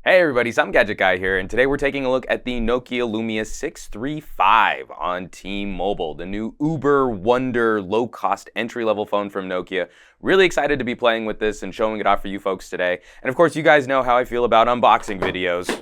Hey everybody, I'm Gadget Guy here, and today we're taking a look at the Nokia Lumia 635 on T-Mobile, the new uber wonder low-cost entry-level phone from Nokia. Really excited to be playing with this and showing it off for you folks today. And of course, you guys know how I feel about unboxing videos,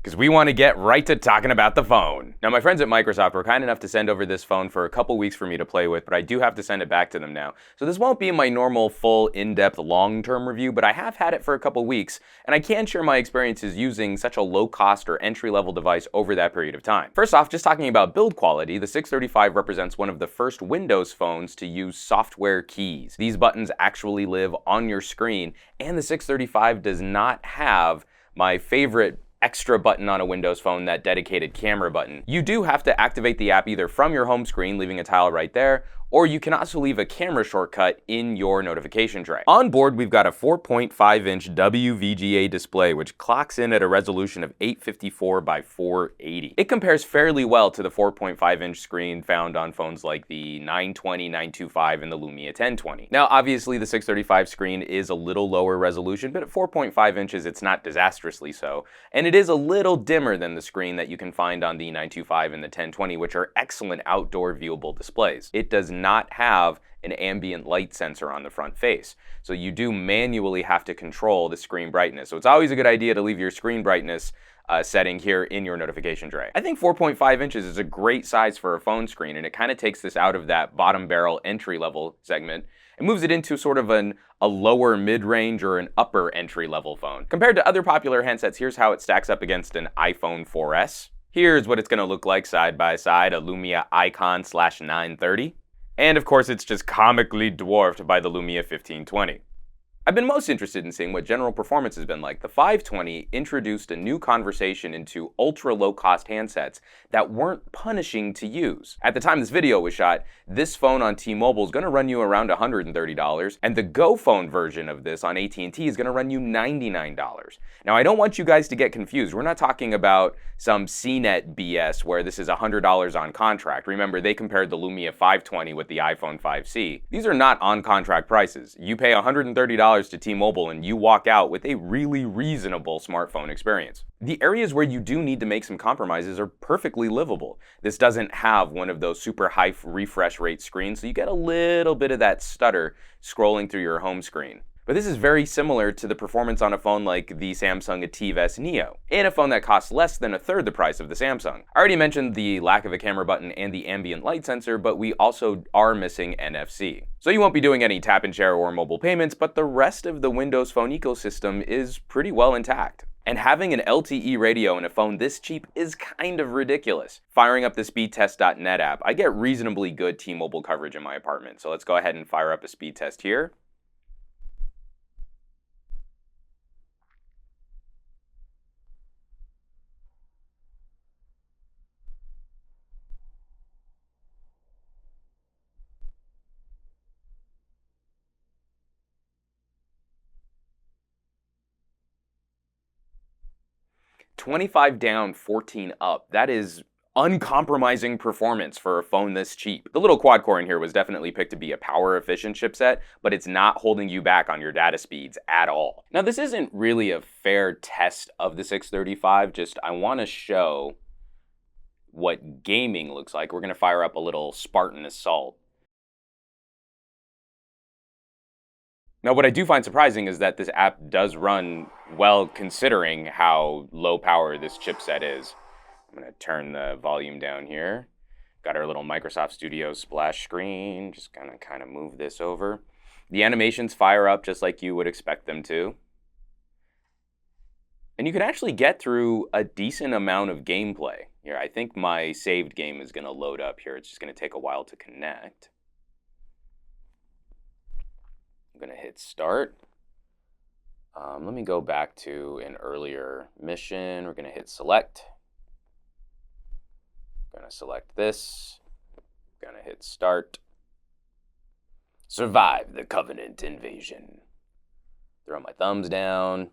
because we want to get right to talking about the phone. Now, my friends at Microsoft were kind enough to send over this phone for a couple weeks for me to play with, but I do have to send it back to them now. So this won't be my normal, full, in-depth, long-term review, but I have had it for a couple weeks, and I can share my experiences using such a low-cost or entry-level device over that period of time. First off, just talking about build quality, the 635 represents one of the first Windows phones to use software keys. These buttons actually live on your screen, and the 635 does not have my favorite extra button on a Windows phone, that dedicated camera button. You do have to activate the app either from your home screen, leaving a tile right there, or you can also leave a camera shortcut in your notification tray. On board, we've got a 4.5-inch WVGA display, which clocks in at a resolution of 854 by 480. It compares fairly well to the 4.5-inch screen found on phones like the 920, 925, and the Lumia 1020. Now, obviously, the 635 screen is a little lower resolution, but at 4.5 inches, it's not disastrously so. And it is a little dimmer than the screen that you can find on the 925 and the 1020, which are excellent outdoor viewable displays. It does not have an ambient light sensor on the front face, so you do manually have to control the screen brightness. So it's always a good idea to leave your screen brightness setting here in your notification tray. I think 4.5 inches is a great size for a phone screen, and it kind of takes this out of that bottom barrel entry level segment and moves it into sort of a lower mid-range or an upper entry level phone. Compared to other popular handsets, here's how it stacks up against an iPhone 4S. Here's what it's going to look like side by side, a Lumia Icon/930. And of course, it's just comically dwarfed by the Lumia 1520. I've been most interested in seeing what general performance has been like. The 520 introduced a new conversation into ultra low-cost handsets that weren't punishing to use. At the time this video was shot, this phone on T-Mobile is going to run you around $130, and the Go phone version of this on AT&T is going to run you $99. Now, I don't want you guys to get confused. We're not talking about some CNET BS where this is $100 on contract. Remember, they compared the Lumia 520 with the iPhone 5C. These are not on-contract prices. You pay $130 to T-Mobile and you walk out with a really reasonable smartphone experience. The areas where you do need to make some compromises are perfectly livable. This doesn't have one of those super high refresh rate screens, so you get a little bit of that stutter scrolling through your home screen. But this is very similar to the performance on a phone like the Samsung AT&T Neo, and a phone that costs less than a third the price of the Samsung. I already mentioned the lack of a camera button and the ambient light sensor, but we also are missing NFC. So you won't be doing any tap and share or mobile payments, but the rest of the Windows Phone ecosystem is pretty well intact. And having an LTE radio in a phone this cheap is kind of ridiculous. Firing up the speedtest.net app, I get reasonably good T-Mobile coverage in my apartment, so let's go ahead and fire up a speed test here. $25 down, 14 up. That is uncompromising performance for a phone this cheap. The little quad core in here was definitely picked to be a power efficient chipset, but it's not holding you back on your data speeds at all. Now, this isn't really a fair test of the 635, just I want to show what gaming looks like. We're going to fire up a little Spartan Assault. Now, what I do find surprising is that this app does run well considering how low power this chipset is. I'm going to turn the volume down here. Got our little Microsoft Studio splash screen. Just going to kind of move this over. The animations fire up just like you would expect them to. And you can actually get through a decent amount of gameplay. Here, I think my saved game is going to load up here. It's just going to take a while to connect. I'm going to hit start. Let me go back to an earlier mission. We're going to hit select. Going to select this. Going to hit start. Survive the Covenant invasion. Throw my thumbs down.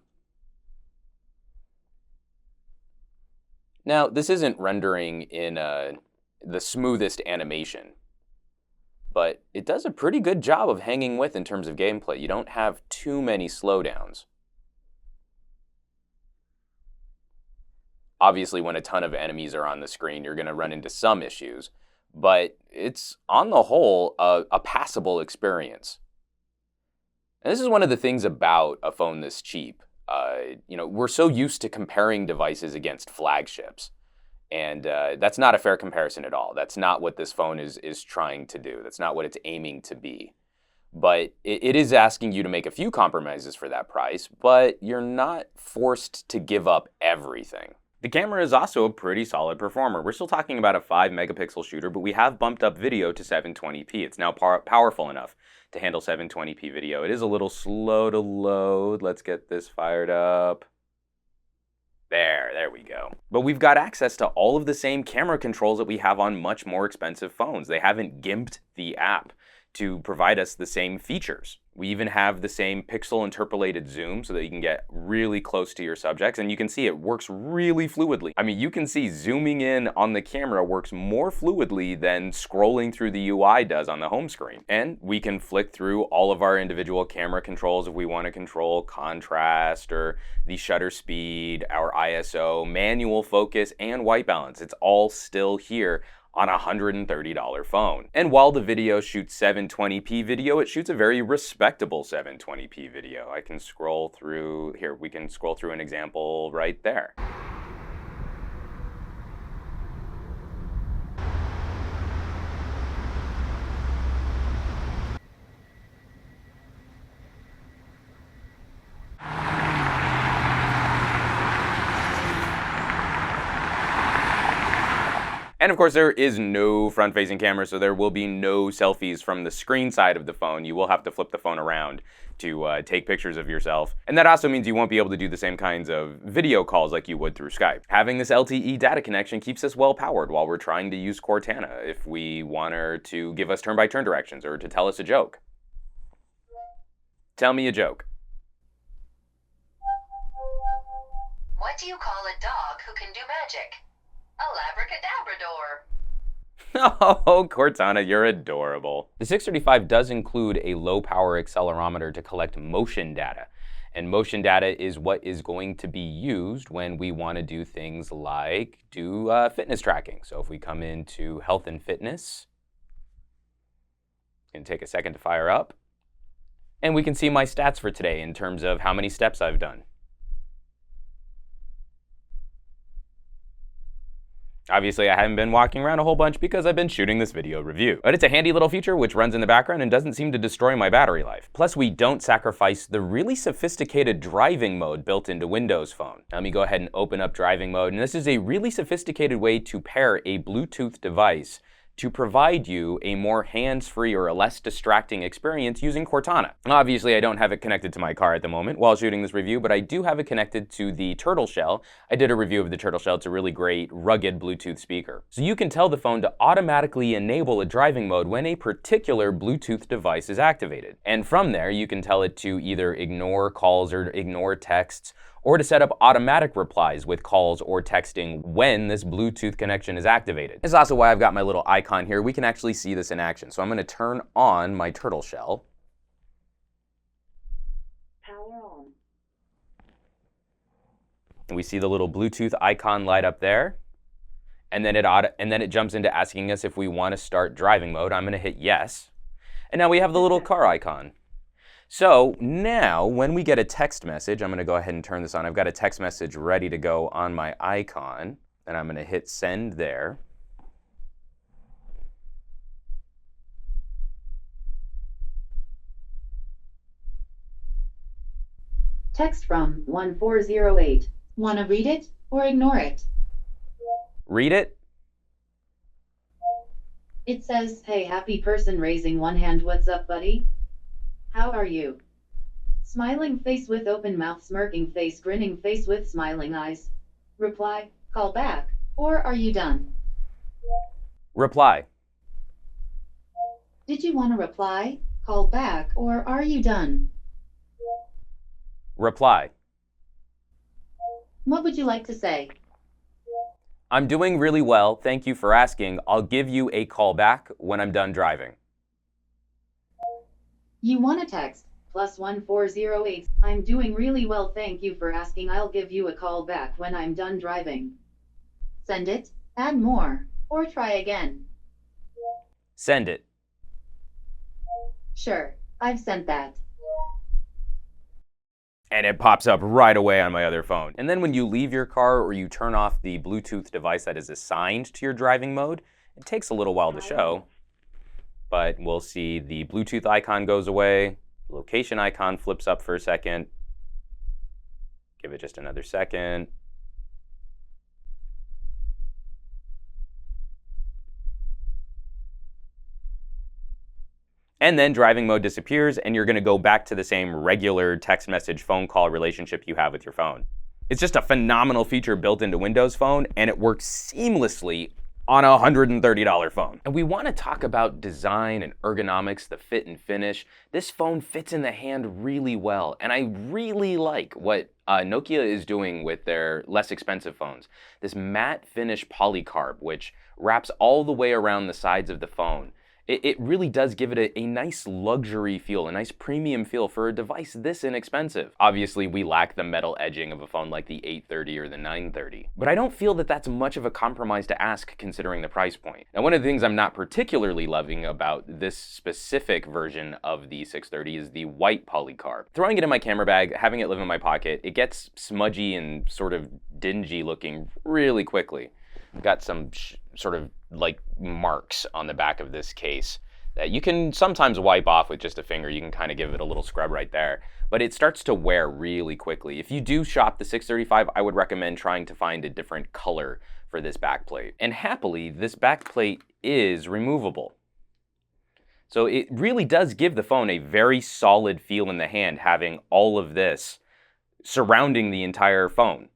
Now, this isn't rendering in the smoothest animation, but it does a pretty good job of hanging with in terms of gameplay. You don't have too many slowdowns. Obviously, when a ton of enemies are on the screen, you're going to run into some issues, but it's on the whole a passable experience. And this is one of the things about a phone this cheap. We're so used to comparing devices against flagships, and that's not a fair comparison at all. That's not what this phone is trying to do. That's not what it's aiming to be. But it is asking you to make a few compromises for that price, but you're not forced to give up everything. The camera is also a pretty solid performer. We're still talking about a 5 megapixel shooter, but we have bumped up video to 720p. It's now powerful enough to handle 720p video. It is a little slow to load. Let's get this fired up. There we go. But we've got access to all of the same camera controls that we have on much more expensive phones. They haven't gimped the app to provide us the same features. We even have the same pixel interpolated zoom so that you can get really close to your subjects, and you can see it works really fluidly. I mean, you can see zooming in on the camera works more fluidly than scrolling through the UI does on the home screen. And we can flick through all of our individual camera controls if we want to control contrast or the shutter speed, our ISO, manual focus, and white balance. It's all still here on a $130 phone. And while the video shoots 720p video, it shoots a very respectable 720p video. I can scroll through, here, we can scroll through an example right there. And of course, there is no front-facing camera, so there will be no selfies from the screen side of the phone. You will have to flip the phone around to take pictures of yourself. And that also means you won't be able to do the same kinds of video calls like you would through Skype. Having this LTE data connection keeps us well powered while we're trying to use Cortana if we want her to give us turn-by-turn directions or to tell us a joke. Tell me a joke. What do you call a dog who can do magic? A labracadabrador. Oh, Cortana, you're adorable. The 635 does include a low-power accelerometer to collect motion data. And motion data is what is going to be used when we want to do things like do fitness tracking. So if we come into health and fitness, it's going to take a second to fire up. And we can see my stats for today in terms of how many steps I've done. Obviously, I haven't been walking around a whole bunch because I've been shooting this video review. But it's a handy little feature which runs in the background and doesn't seem to destroy my battery life. Plus, we don't sacrifice the really sophisticated driving mode built into Windows Phone. Now, let me go ahead and open up driving mode. And this is a really sophisticated way to pair a Bluetooth device to provide you a more hands-free or a less distracting experience using Cortana. Obviously, I don't have it connected to my car at the moment while shooting this review, but I do have it connected to the Turtle Shell. I did a review of the Turtle Shell. It's a really great, rugged Bluetooth speaker. So you can tell the phone to automatically enable a driving mode when a particular Bluetooth device is activated. And from there, you can tell it to either ignore calls or ignore texts, or to set up automatic replies with calls or texting when this Bluetooth connection is activated. This is also why I've got my little icon here. We can actually see this in action. So I'm going to turn on my Turtle Shell. Power on. And we see the little Bluetooth icon light up there. And then it jumps into asking us if we want to start driving mode. I'm going to hit yes. And now we have the little car icon. So now when we get a text message, I'm going to go ahead and turn this on. I've got a text message ready to go on my icon, and I'm going to hit send there. Text from 1408. Want to read it or ignore it? Read it. It says, hey, happy person raising one hand. What's up, buddy? How are you? Smiling face with open mouth, smirking face, grinning face with smiling eyes. Reply, call back, or are you done? Reply. Did you want to reply, call back, or are you done? Reply. What would you like to say? I'm doing really well. Thank you for asking. I'll give you a call back when I'm done driving. You want a text, +1408. I'm doing really well. Thank you for asking. I'll give you a call back when I'm done driving. Send it, add more, or try again. Send it. Sure, I've sent that. And it pops up right away on my other phone. And then when you leave your car or you turn off the Bluetooth device that is assigned to your driving mode, it takes a little while to show, but we'll see the Bluetooth icon goes away, location icon flips up for a second. Give it just another second. And then driving mode disappears and you're gonna go back to the same regular text message phone call relationship you have with your phone. It's just a phenomenal feature built into Windows Phone and it works seamlessly on a $130 phone. And we wanna talk about design and ergonomics, the fit and finish. This phone fits in the hand really well. And I really like what Nokia is doing with their less expensive phones. This matte finish polycarb, which wraps all the way around the sides of the phone. It really does give it a nice luxury feel, a nice premium feel for a device this inexpensive. Obviously, we lack the metal edging of a phone like the 830 or the 930. But I don't feel that that's much of a compromise to ask considering the price point. Now, one of the things I'm not particularly loving about this specific version of the 630 is the white polycarb. Throwing it in my camera bag, having it live in my pocket, it gets smudgy and sort of dingy looking really quickly. I've got some sort of like marks on the back of this case that you can sometimes wipe off with just a finger. You can kind of give it a little scrub right there, but it starts to wear really quickly. If you do shop the 635, I would recommend trying to find a different color for this backplate. And happily, this backplate is removable. So it really does give the phone a very solid feel in the hand, having all of this surrounding the entire phone.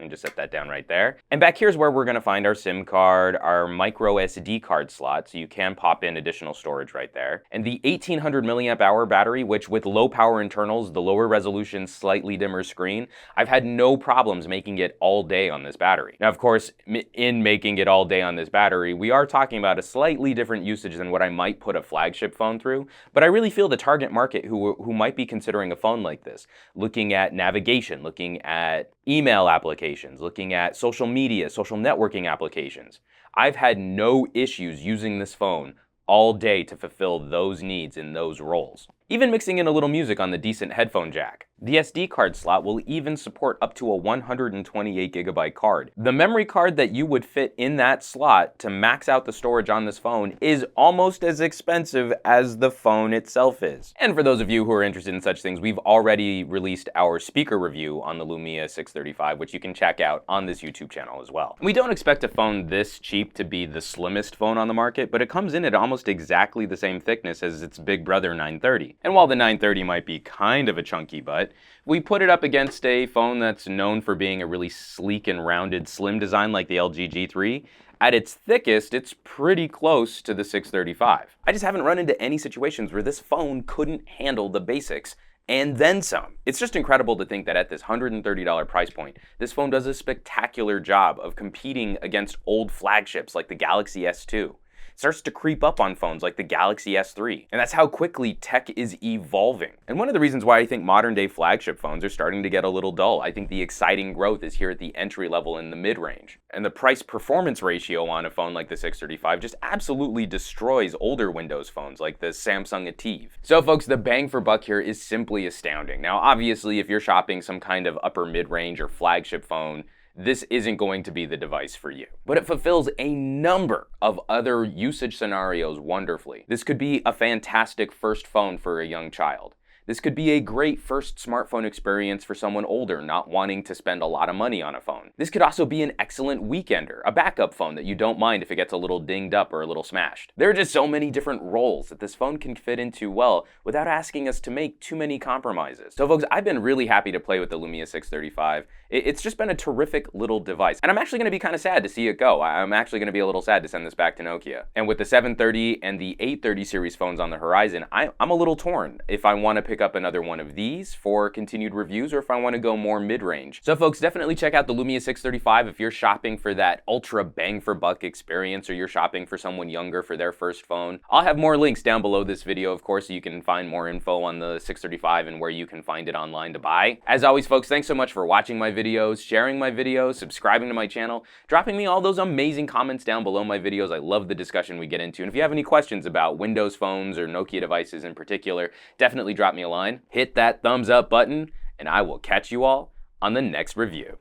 And just set that down right there. And back here's where we're gonna find our SIM card, our micro SD card slot, so you can pop in additional storage right there. And the 1800 milliamp hour battery, which with low power internals, the lower resolution, slightly dimmer screen, I've had no problems making it all day on this battery. Now, of course, in making it all day on this battery, we are talking about a slightly different usage than what I might put a flagship phone through, but I really feel the target market who might be considering a phone like this, looking at navigation, looking at email applications, looking at social media, social networking applications. I've had no issues using this phone all day to fulfill those needs in those roles. Even mixing in a little music on the decent headphone jack. The SD card slot will even support up to a 128 gigabyte card. The memory card that you would fit in that slot to max out the storage on this phone is almost as expensive as the phone itself is. And for those of you who are interested in such things, we've already released our speaker review on the Lumia 635, which you can check out on this YouTube channel as well. We don't expect a phone this cheap to be the slimmest phone on the market, but it comes in at almost exactly the same thickness as its big brother 930. And while the 930 might be kind of a chunky butt, we put it up against a phone that's known for being a really sleek and rounded slim design like the LG G3. At its thickest, it's pretty close to the 635. I just haven't run into any situations where this phone couldn't handle the basics and then some. It's just incredible to think that at this $130 price point, this phone does a spectacular job of competing against old flagships like the Galaxy S2. Starts to creep up on phones like the Galaxy S3. And that's how quickly tech is evolving. And one of the reasons why I think modern day flagship phones are starting to get a little dull, I think the exciting growth is here at the entry level and the mid-range. And the price performance ratio on a phone like the 635 just absolutely destroys older Windows phones like the Samsung Ativ. So folks, the bang for buck here is simply astounding. Now obviously if you're shopping some kind of upper mid-range or flagship phone, this isn't going to be the device for you. But it fulfills a number of other usage scenarios wonderfully. This could be a fantastic first phone for a young child. This could be a great first smartphone experience for someone older not wanting to spend a lot of money on a phone. This could also be an excellent weekender, a backup phone that you don't mind if it gets a little dinged up or a little smashed. There are just so many different roles that this phone can fit into well without asking us to make too many compromises. So folks, I've been really happy to play with the Lumia 635. It's just been a terrific little device. And I'm actually gonna be kind of sad to see it go. I'm actually gonna be a little sad to send this back to Nokia. And with the 730 and the 830 series phones on the horizon, I'm a little torn if I wanna pick up another one of these for continued reviews or if I wanna go more mid-range. So folks, definitely check out the Lumia 635 if you're shopping for that ultra bang for buck experience, or you're shopping for someone younger for their first phone. I'll have more links down below this video, of course, so you can find more info on the 635 and where you can find it online to buy. As always, folks, thanks so much for watching my videos, sharing my videos, subscribing to my channel, dropping me all those amazing comments down below my videos. I love the discussion we get into. And if you have any questions about Windows phones or Nokia devices in particular, definitely drop me a line. Hit that thumbs up button, and I will catch you all on the next review.